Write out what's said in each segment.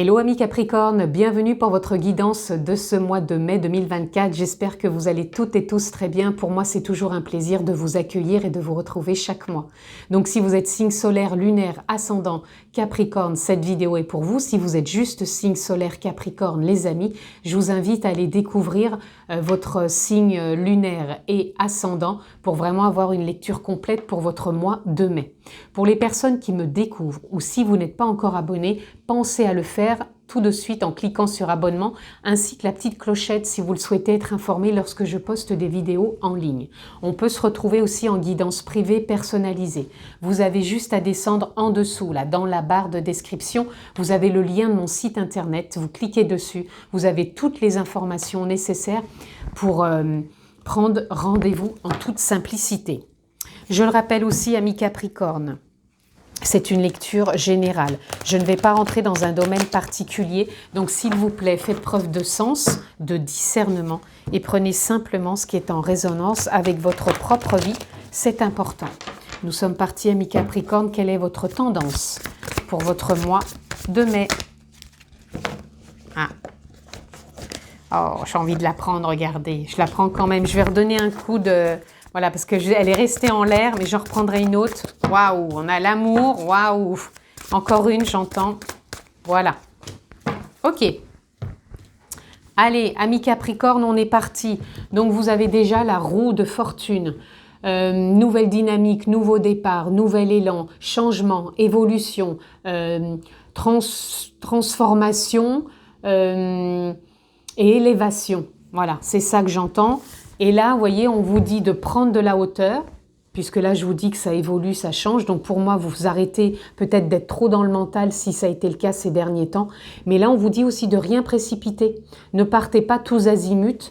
Hello amis Capricorne, bienvenue pour votre guidance de ce mois de mai 2024. J'espère que vous allez toutes et tous très bien. Pour moi, c'est toujours un plaisir de vous accueillir et de vous retrouver chaque mois. Donc si vous êtes signe solaire, lunaire, ascendant, Capricorne, cette vidéo est pour vous. Si vous êtes juste signe solaire Capricorne, les amis, je vous invite à aller découvrir votre signe lunaire et ascendant pour vraiment avoir une lecture complète pour votre mois de mai. Pour les personnes qui me découvrent ou si vous n'êtes pas encore abonné, pensez à le faire tout de suite en cliquant sur abonnement ainsi que la petite clochette si vous le souhaitez être informé lorsque je poste des vidéos en ligne. On peut se retrouver aussi en guidance privée personnalisée. Vous avez juste à descendre en dessous, là, dans la barre de description, vous avez le lien de mon site internet, vous cliquez dessus, vous avez toutes les informations nécessaires pour prendre rendez-vous en toute simplicité. Je le rappelle aussi, amis Capricorne, c'est une lecture générale. Je ne vais pas rentrer dans un domaine particulier. Donc, s'il vous plaît, faites preuve de sens, de discernement et prenez simplement ce qui est en résonance avec votre propre vie. C'est important. Nous sommes partis, amis Capricorne. Quelle est votre tendance pour votre mois de mai? Oh, j'ai envie de la prendre, regardez. Je la prends quand même. Je vais redonner un coup de... Voilà, parce qu'elle est restée en l'air, mais j'en reprendrai une autre. Waouh, on a l'amour, waouh. Encore une, j'entends. Voilà. Ok. Allez, amis Capricorne, on est parti. Donc, vous avez déjà la roue de fortune. Nouvelle dynamique, nouveau départ, nouvel élan, changement, évolution, transformation et élévation. Voilà, c'est ça que j'entends. Et là, vous voyez, on vous dit de prendre de la hauteur, puisque là, je vous dis que ça évolue, ça change. Donc, pour moi, vous arrêtez peut-être d'être trop dans le mental, si ça a été le cas ces derniers temps. Mais là, on vous dit aussi de rien précipiter. Ne partez pas tous azimuts.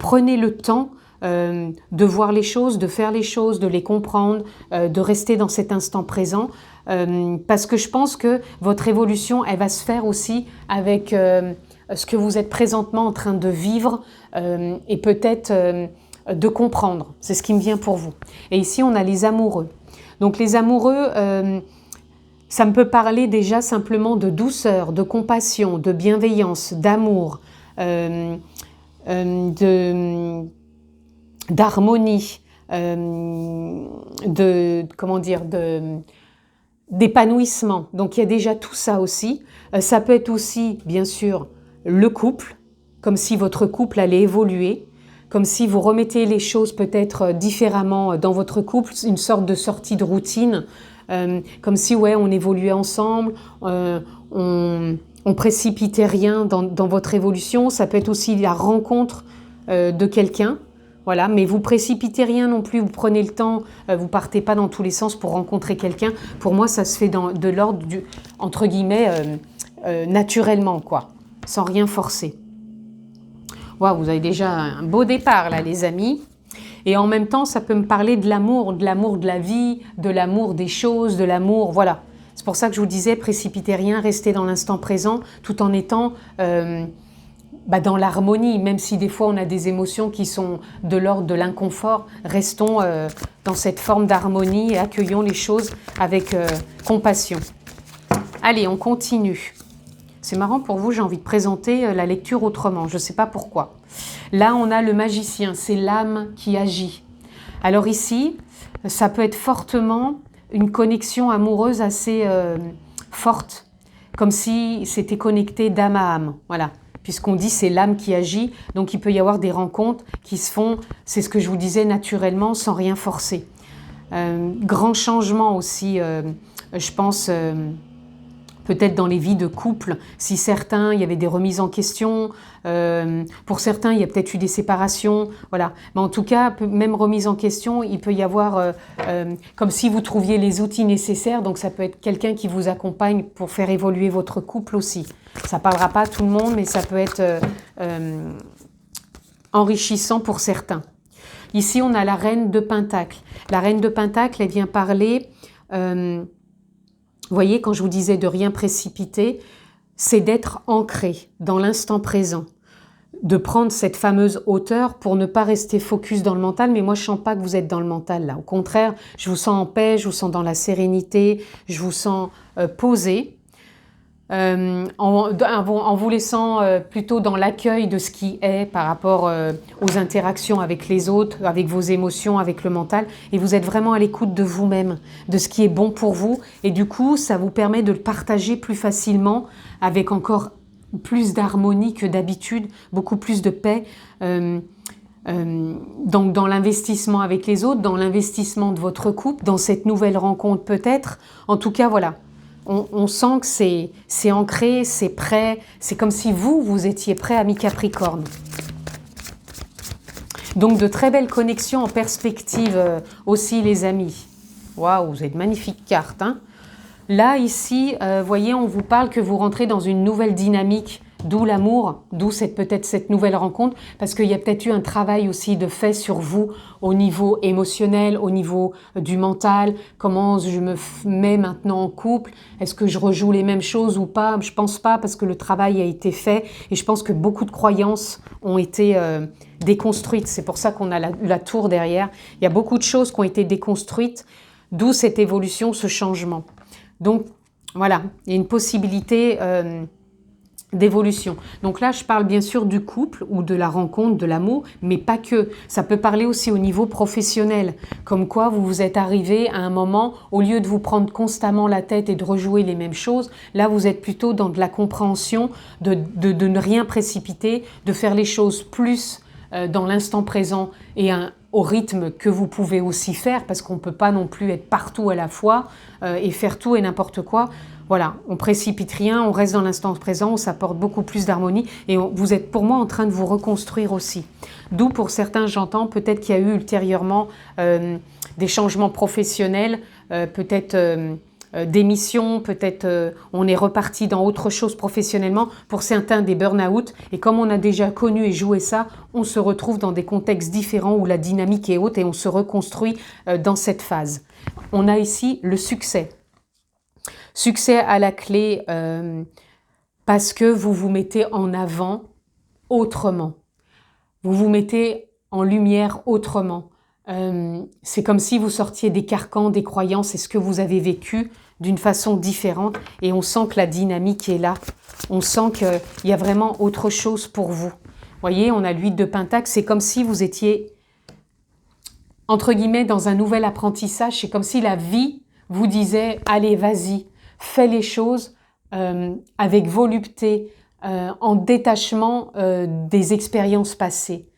Prenez le temps de voir les choses, de faire les choses, de les comprendre, de rester dans cet instant présent. Parce que je pense que votre évolution, elle va se faire aussi avec... ce que vous êtes présentement en train de vivre et peut-être de comprendre. C'est ce qui me vient pour vous. Et ici, on a les amoureux. Donc les amoureux, ça me peut parler déjà simplement de douceur, de compassion, de bienveillance, d'amour, d'harmonie, d'épanouissement. Donc il y a déjà tout ça aussi. Ça peut être aussi, bien sûr, le couple, comme si votre couple allait évoluer, comme si vous remettez les choses peut-être différemment dans votre couple, une sorte de sortie de routine, comme si ouais, on évoluait ensemble, on précipitait rien dans votre évolution. Ça peut être aussi la rencontre de quelqu'un. Voilà, mais vous précipitez rien non plus, vous prenez le temps, vous partez pas dans tous les sens pour rencontrer quelqu'un. Pour moi, ça se fait de l'ordre du, entre guillemets, naturellement, quoi, sans rien forcer. Waouh, vous avez déjà un beau départ là, les amis. Et en même temps, ça peut me parler de l'amour de la vie, de l'amour des choses, de l'amour, voilà. C'est pour ça que je vous disais, précipitez rien, restez dans l'instant présent, tout en étant... dans l'harmonie, même si des fois on a des émotions qui sont de l'ordre de l'inconfort, restons dans cette forme d'harmonie et accueillons les choses avec compassion. Allez, on continue. C'est marrant pour vous, j'ai envie de présenter la lecture autrement, je ne sais pas pourquoi. Là, on a le magicien, c'est l'âme qui agit. Alors ici, ça peut être fortement une connexion amoureuse assez forte, comme si c'était connecté d'âme à âme, voilà. Puisqu'on dit c'est l'âme qui agit, donc il peut y avoir des rencontres qui se font, c'est ce que je vous disais, naturellement, sans rien forcer. Grand changement aussi, je pense, peut-être dans les vies de couple, si certains, il y avait des remises en question, pour certains, il y a peut-être eu des séparations, voilà. Mais en tout cas, même remise en question, il peut y avoir, comme si vous trouviez les outils nécessaires, donc ça peut être quelqu'un qui vous accompagne pour faire évoluer votre couple aussi. Ça ne parlera pas à tout le monde, mais ça peut être enrichissant pour certains. Ici, on a la reine de Pentacle. La reine de Pentacle, elle vient parler... vous voyez, quand je vous disais de rien précipiter, c'est d'être ancré dans l'instant présent, de prendre cette fameuse hauteur pour ne pas rester focus dans le mental. Mais moi, je ne sens pas que vous êtes dans le mental là. Au contraire, je vous sens en paix, je vous sens dans la sérénité, je vous sens posé. en vous laissant plutôt dans l'accueil de ce qui est par rapport aux interactions avec les autres, avec vos émotions, avec le mental. Et vous êtes vraiment à l'écoute de vous-même, de ce qui est bon pour vous. Et du coup, ça vous permet de le partager plus facilement, avec encore plus d'harmonie que d'habitude, beaucoup plus de paix. Donc dans l'investissement avec les autres, dans l'investissement de votre couple, dans cette nouvelle rencontre peut-être. En tout cas, voilà. On sent que c'est ancré, c'est prêt, c'est comme si vous étiez prêt à mi-Capricorne. Donc de très belles connexions en perspective aussi les amis. Waouh, vous êtes magnifique carte, hein. Là, ici, voyez, on vous parle que vous rentrez dans une nouvelle dynamique, d'où l'amour, d'où peut-être cette nouvelle rencontre, parce qu'il y a peut-être eu un travail aussi de fait sur vous au niveau émotionnel, au niveau du mental, comment je me mets maintenant en couple, est-ce que je rejoue les mêmes choses ou pas? Je pense pas, parce que le travail a été fait, et je pense que beaucoup de croyances ont été déconstruites. C'est pour ça qu'on a la tour derrière. Il y a beaucoup de choses qui ont été déconstruites, d'où cette évolution, ce changement. Donc, voilà, il y a une possibilité d'évolution. Donc là, je parle bien sûr du couple ou de la rencontre, de l'amour, mais pas que. Ça peut parler aussi au niveau professionnel, comme quoi vous vous êtes arrivé à un moment, au lieu de vous prendre constamment la tête et de rejouer les mêmes choses, là, vous êtes plutôt dans de la compréhension, de ne rien précipiter, de faire les choses plus dans l'instant présent et au rythme que vous pouvez aussi faire, parce qu'on ne peut pas non plus être partout à la fois et faire tout et n'importe quoi. Voilà, on précipite rien, on reste dans l'instant présent, on s'apporte beaucoup plus d'harmonie et vous êtes pour moi en train de vous reconstruire aussi. D'où pour certains, j'entends peut-être qu'il y a eu ultérieurement des changements professionnels, peut-être des missions, peut-être on est reparti dans autre chose professionnellement, pour certains des burn-out, et comme on a déjà connu et joué ça, on se retrouve dans des contextes différents où la dynamique est haute et on se reconstruit dans cette phase. On a ici le succès. Succès à la clé parce que vous vous mettez en avant autrement. Vous vous mettez en lumière autrement. C'est comme si vous sortiez des carcans, des croyances et ce que vous avez vécu d'une façon différente, et on sent que la dynamique est là. On sent qu'il y a vraiment autre chose pour vous. Vous voyez, on a l'huile de Pentacle, c'est comme si vous étiez, entre guillemets, dans un nouvel apprentissage. C'est comme si la vie vous disait, allez, vas-y, fais les choses avec volupté, en détachement des expériences passées.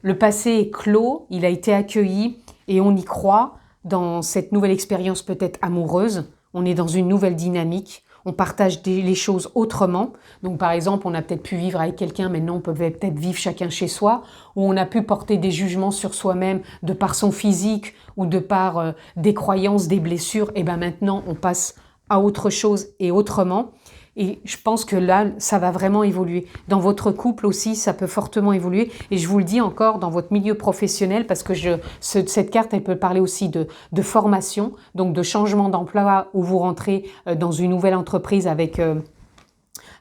Le passé est clos, il a été accueilli et on y croit dans cette nouvelle expérience peut-être amoureuse. On est dans une nouvelle dynamique, on partage les choses autrement. Donc par exemple, on a peut-être pu vivre avec quelqu'un, maintenant on peut peut-être vivre chacun chez soi, ou on a pu porter des jugements sur soi-même de par son physique ou de par des croyances, des blessures. Et bien maintenant, on passe à autre chose et autrement. Et je pense que là, ça va vraiment évoluer. Dans votre couple aussi, ça peut fortement évoluer. Et je vous le dis encore, dans votre milieu professionnel, parce que cette carte, elle peut parler aussi de formation, donc de changement d'emploi, où vous rentrez dans une nouvelle entreprise avec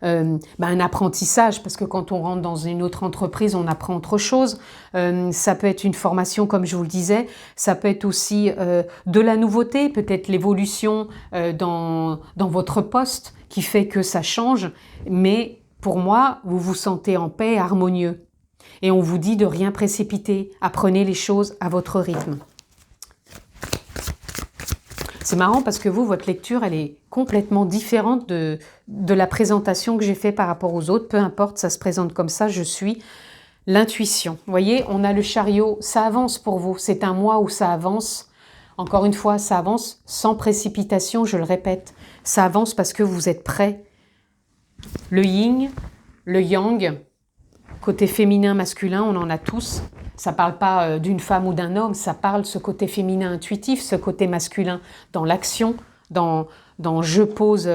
un apprentissage, parce que quand on rentre dans une autre entreprise, on apprend autre chose. Ça peut être une formation, comme je vous le disais. Ça peut être aussi de la nouveauté, peut-être l'évolution dans votre poste, qui fait que ça change, mais pour moi, vous vous sentez en paix, harmonieux. Et on vous dit de rien précipiter, apprenez les choses à votre rythme. C'est marrant parce que vous, votre lecture, elle est complètement différente de la présentation que j'ai faite par rapport aux autres. Peu importe, ça se présente comme ça, je suis l'intuition. Vous voyez, on a le chariot, ça avance pour vous. C'est un mois où ça avance. Encore une fois, ça avance sans précipitation, je le répète. Ça avance parce que vous êtes prêts. Le yin, le yang, côté féminin, masculin, on en a tous. Ça ne parle pas d'une femme ou d'un homme, ça parle ce côté féminin intuitif, ce côté masculin dans l'action, dans je pose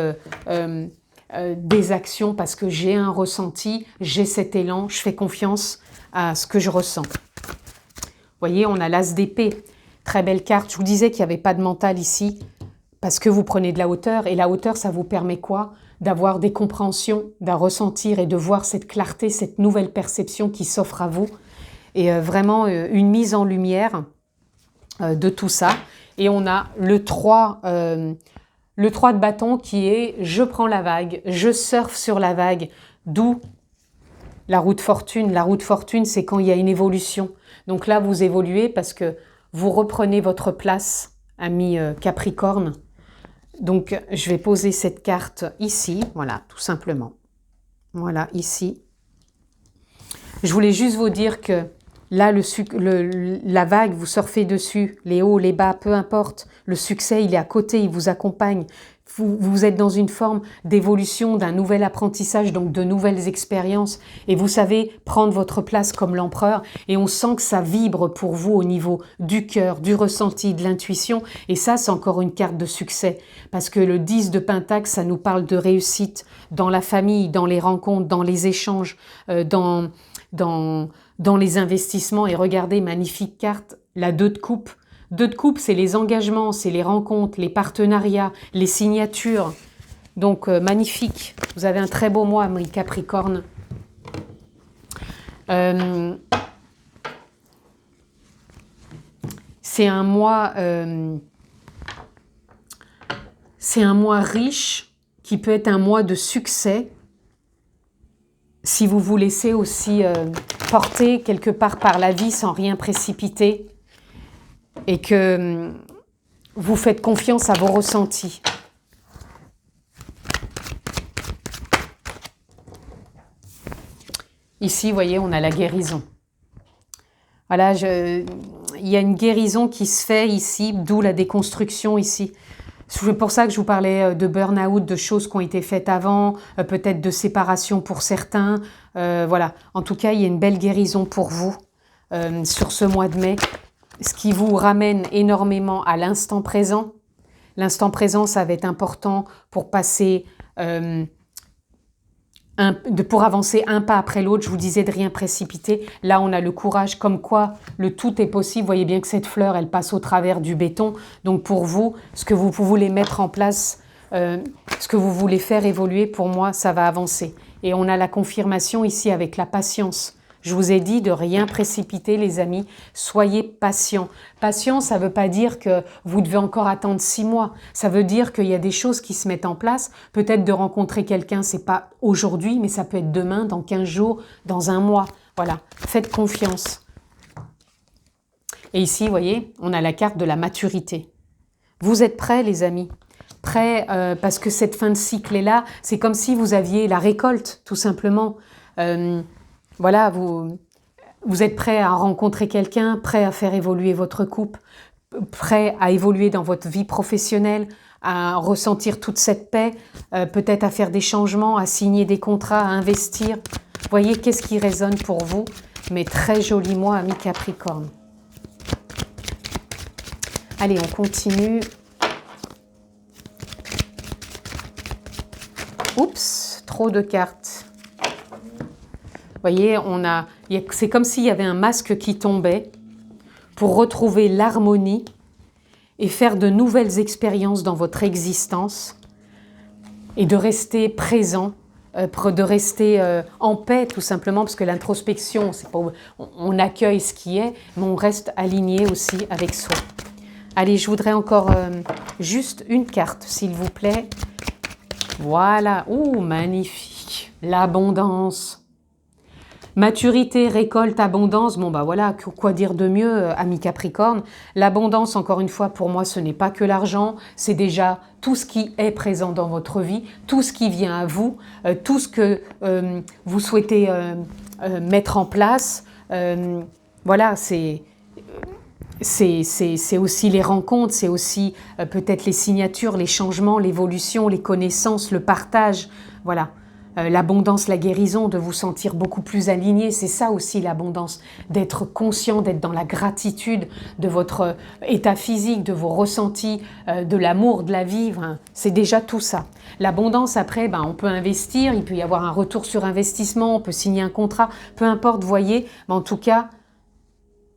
des actions parce que j'ai un ressenti, j'ai cet élan, je fais confiance à ce que je ressens. Vous voyez, on a l'as d'épée. Très belle carte. Je vous disais qu'il n'y avait pas de mental ici parce que vous prenez de la hauteur. Et la hauteur, ça vous permet quoi? D'avoir des compréhensions, d'un ressentir et de voir cette clarté, cette nouvelle perception qui s'offre à vous. Et vraiment une mise en lumière de tout ça. Et on a le 3 le 3 de bâton qui est « je prends la vague, je surfe sur la vague », d'où la roue de fortune. La roue de fortune, c'est quand il y a une évolution. Donc là, vous évoluez parce que vous reprenez votre place, ami Capricorne. Donc, je vais poser cette carte ici, voilà, tout simplement. Voilà, ici. Je voulais juste vous dire que là, la vague, vous surfez dessus, les hauts, les bas, peu importe. Le succès, il est à côté, il vous accompagne. Vous êtes dans une forme d'évolution, d'un nouvel apprentissage, donc de nouvelles expériences. Et vous savez prendre votre place comme l'empereur. Et on sent que ça vibre pour vous au niveau du cœur, du ressenti, de l'intuition. Et ça, c'est encore une carte de succès. Parce que le 10 de Pentacle, ça nous parle de réussite dans la famille, dans les rencontres, dans les échanges, dans les investissements. Et regardez, magnifique carte, la 2 de coupe. 2 de coupe, c'est les engagements, c'est les rencontres, les partenariats, les signatures. Donc, magnifique. Vous avez un très beau mois, mes Capricorne. C'est un mois riche qui peut être un mois de succès si vous vous laissez aussi porter quelque part par la vie sans rien précipiter. Et que vous faites confiance à vos ressentis. Ici, vous voyez, on a la guérison. Voilà, il y a une guérison qui se fait ici, d'où la déconstruction ici. C'est pour ça que je vous parlais de burn-out, de choses qui ont été faites avant, peut-être de séparation pour certains. Voilà, en tout cas, il y a une belle guérison pour vous sur ce mois de mai. Ce qui vous ramène énormément à l'instant présent. L'instant présent, ça va être important pour passer, pour avancer un pas après l'autre. Je vous disais de rien précipiter. Là, on a le courage, comme quoi le tout est possible. Vous voyez bien que cette fleur, elle passe au travers du béton. Donc pour vous, ce que vous voulez mettre en place, ce que vous voulez faire évoluer, pour moi, ça va avancer. Et on a la confirmation ici avec la patience. Je vous ai dit de rien précipiter, les amis. Soyez patients. Patient, ça ne veut pas dire que vous devez encore attendre 6 mois. Ça veut dire qu'il y a des choses qui se mettent en place. Peut-être de rencontrer quelqu'un, c'est pas aujourd'hui, mais ça peut être demain, dans 15 jours, dans un mois. Voilà, faites confiance. Et ici, vous voyez, on a la carte de la maturité. Vous êtes prêts, les amis? Prêts parce que cette fin de cycle est là. C'est comme si vous aviez la récolte, tout simplement. Voilà, vous êtes prêt à rencontrer quelqu'un, prêt à faire évoluer votre couple, prêt à évoluer dans votre vie professionnelle, à ressentir toute cette paix, peut-être à faire des changements, à signer des contrats, à investir. Voyez qu'est-ce qui résonne pour vous, mais très joli mois, ami Capricorne. Allez, on continue. Oups, trop de cartes. Vous voyez, c'est comme s'il y avait un masque qui tombait pour retrouver l'harmonie et faire de nouvelles expériences dans votre existence et de rester présent, de rester en paix tout simplement, parce que l'introspection, c'est pas, on accueille ce qui est, mais on reste aligné aussi avec soi. Allez, je voudrais encore juste une carte, s'il vous plaît. Voilà, ouh, magnifique, l'abondance. Maturité, récolte, abondance, bon bah voilà, quoi dire de mieux, ami Capricorne. L'abondance, encore une fois, pour moi, ce n'est pas que l'argent, c'est déjà tout ce qui est présent dans votre vie, tout ce qui vient à vous, tout ce que vous souhaitez mettre en place. Voilà, c'est aussi les rencontres, c'est aussi peut-être les signatures, les changements, l'évolution, les connaissances, le partage, voilà. L'abondance, la guérison, de vous sentir beaucoup plus aligné, c'est ça aussi l'abondance, d'être conscient, d'être dans la gratitude de votre état physique, de vos ressentis, de l'amour, de la vie, c'est déjà tout ça. L'abondance, après, on peut investir, il peut y avoir un retour sur investissement, on peut signer un contrat, peu importe, voyez, mais en tout cas,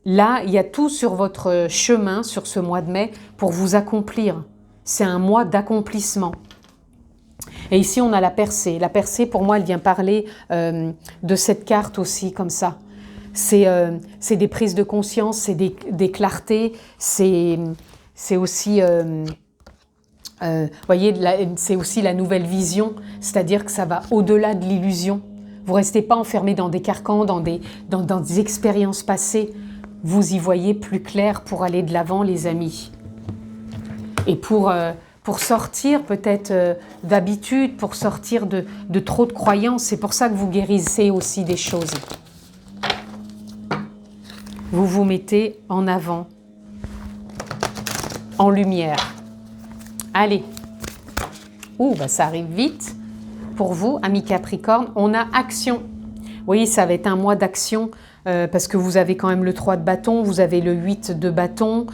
là, il y a tout sur votre chemin, sur ce mois de mai, pour vous accomplir. C'est un mois d'accomplissement. Et ici, on a la percée. La percée, pour moi, elle vient parler de cette carte aussi, comme ça. C'est des prises de conscience, c'est des clartés, c'est aussi voyez, c'est aussi la nouvelle vision, c'est-à-dire que ça va au-delà de l'illusion. Vous ne restez pas enfermé dans des carcans, dans des expériences passées. Vous y voyez plus clair pour aller de l'avant, les amis. Et pour sortir peut-être d'habitude, pour sortir de trop de croyances. C'est pour ça que vous guérissez aussi des choses. Vous vous mettez en avant, en lumière. Allez. Ouh, bah ça arrive vite. Pour vous, amis Capricorne, on a action. Vous voyez, ça va être un mois d'action parce que vous avez quand même le 3 de bâton, vous avez le 8 de bâton,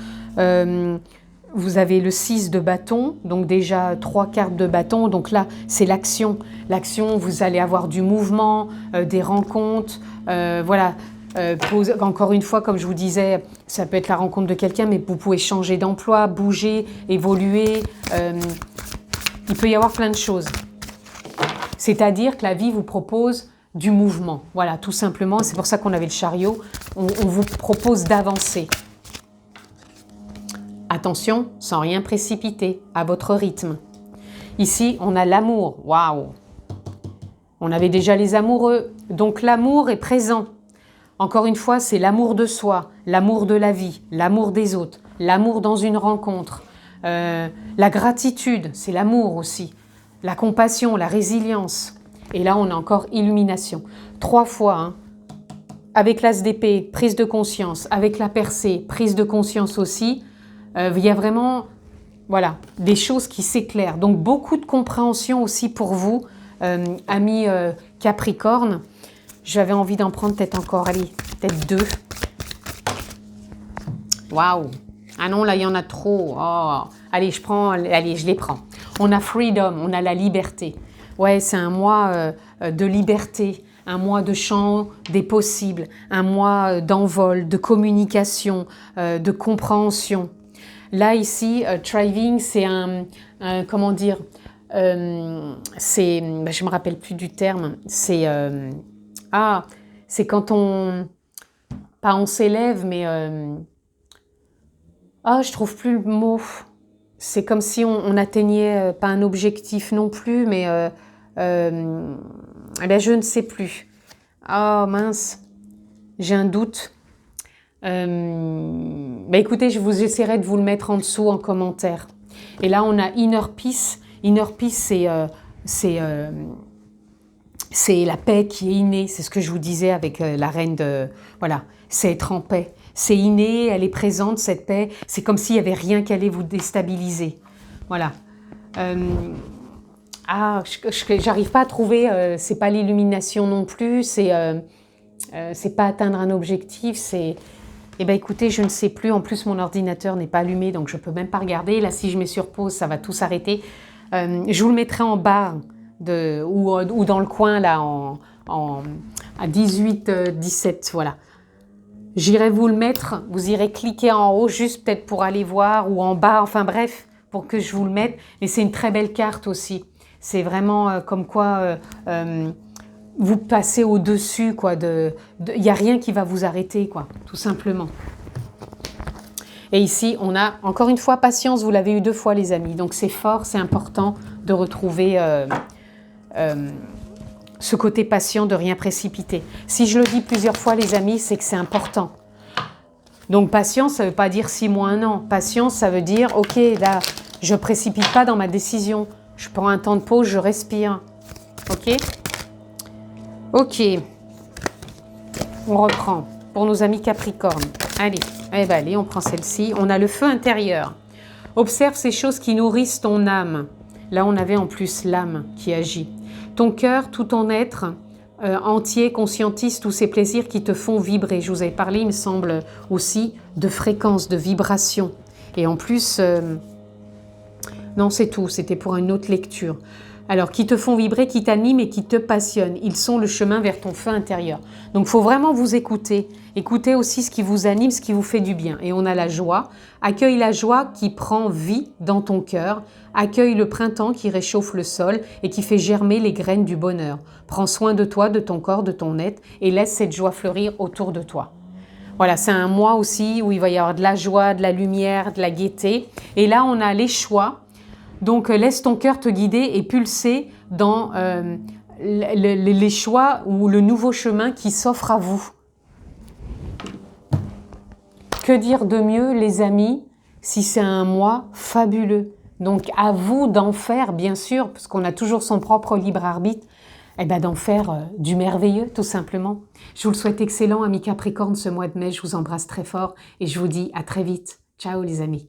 vous avez le 6 de bâton, donc déjà 3 cartes de bâton. Donc là, c'est l'action. L'action, vous allez avoir du mouvement, des rencontres, voilà. Encore une fois, comme je vous disais, ça peut être la rencontre de quelqu'un, mais vous pouvez changer d'emploi, bouger, évoluer. Il peut y avoir plein de choses. C'est-à-dire que la vie vous propose du mouvement. Voilà, tout simplement. C'est pour ça qu'on avait le chariot. On vous propose d'avancer. Attention, sans rien précipiter, à votre rythme. Ici, on a l'amour. Waouh! On avait déjà les amoureux. Donc l'amour est présent. Encore une fois, c'est l'amour de soi, l'amour de la vie, l'amour des autres, l'amour dans une rencontre. La gratitude, c'est l'amour aussi. La compassion, la résilience. Et là, on a encore illumination. 3 fois, hein. Avec l'as d'épée, prise de conscience. Avec la percée, prise de conscience aussi. Il y a vraiment, voilà, des choses qui s'éclairent. Donc, beaucoup de compréhension aussi pour vous, amis Capricorne. J'avais envie d'en prendre peut-être encore, allez, peut-être 2. Waouh! Ah non, là, il y en a trop. Oh. Allez, je les prends. On a freedom, on a la liberté. Ouais, c'est un mois de liberté, un mois de champ des possibles, un mois d'envol, de communication, de compréhension. Là, ici, thriving, c'est comment dire, c'est, je me rappelle plus du terme, c'est quand pas on s'élève, mais je trouve plus le mot. C'est comme si on atteignait pas un objectif non plus, mais je ne sais plus. Oh mince, j'ai un doute. Écoutez, j'essaierai de vous le mettre en dessous en commentaire. Et là, on a Inner Peace. Inner Peace, c'est la paix qui est innée. C'est ce que je vous disais avec la reine de... Voilà, c'est être en paix. C'est inné, elle est présente, cette paix. C'est comme s'il n'y avait rien qui allait vous déstabiliser. Voilà. J'arrive pas à trouver... c'est pas l'illumination non plus. C'est pas atteindre un objectif. C'est... écoutez, je ne sais plus. En plus, mon ordinateur n'est pas allumé, donc je peux même pas regarder. Là, si je mets sur pause, ça va tout s'arrêter. Je vous le mettrai en bas ou dans le coin, là, à 18, 17, voilà. J'irai vous le mettre, vous irez cliquer en haut, juste peut-être pour aller voir, ou en bas, enfin bref, pour que je vous le mette. Mais c'est une très belle carte aussi. C'est vraiment comme quoi vous passez au-dessus, quoi. Il n'y a rien qui va vous arrêter, quoi, tout simplement. Et ici, on a, encore une fois, patience, vous l'avez eu 2 fois, les amis. Donc c'est fort, c'est important de retrouver ce côté patient, de rien précipiter. Si je le dis plusieurs fois, les amis, c'est que c'est important. Donc patience, ça ne veut pas dire 6 mois, 1 an. Patience, ça veut dire, ok, là, je ne précipite pas dans ma décision. Je prends un temps de pause, je respire. Ok? Ok. On reprend pour nos amis Capricorne. Allez, on prend celle-ci. On a le feu intérieur. Observe ces choses qui nourrissent ton âme. Là, on avait en plus l'âme qui agit. Ton cœur, tout ton être entier, conscientise tous ces plaisirs qui te font vibrer. Je vous avais parlé, il me semble, aussi de fréquence, de vibration. Et en plus, non, c'est tout. C'était pour une autre lecture. Alors, qui te font vibrer, qui t'animent et qui te passionnent. Ils sont le chemin vers ton feu intérieur. Donc, il faut vraiment vous écouter. Écoutez aussi ce qui vous anime, ce qui vous fait du bien. Et on a la joie. Accueille la joie qui prend vie dans ton cœur. Accueille le printemps qui réchauffe le sol et qui fait germer les graines du bonheur. Prends soin de toi, de ton corps, de ton être et laisse cette joie fleurir autour de toi. Voilà, c'est un mois aussi où il va y avoir de la joie, de la lumière, de la gaieté. Et là, on a les choix. Donc laisse ton cœur te guider et pulser dans les choix ou le nouveau chemin qui s'offre à vous. Que dire de mieux, les amis, si c'est un mois fabuleux? Donc à vous d'en faire, bien sûr, parce qu'on a toujours son propre libre arbitre, et ben d'en faire du merveilleux, tout simplement. Je vous le souhaite excellent, amis Capricorne, ce mois de mai. Je vous embrasse très fort et je vous dis à très vite. Ciao les amis.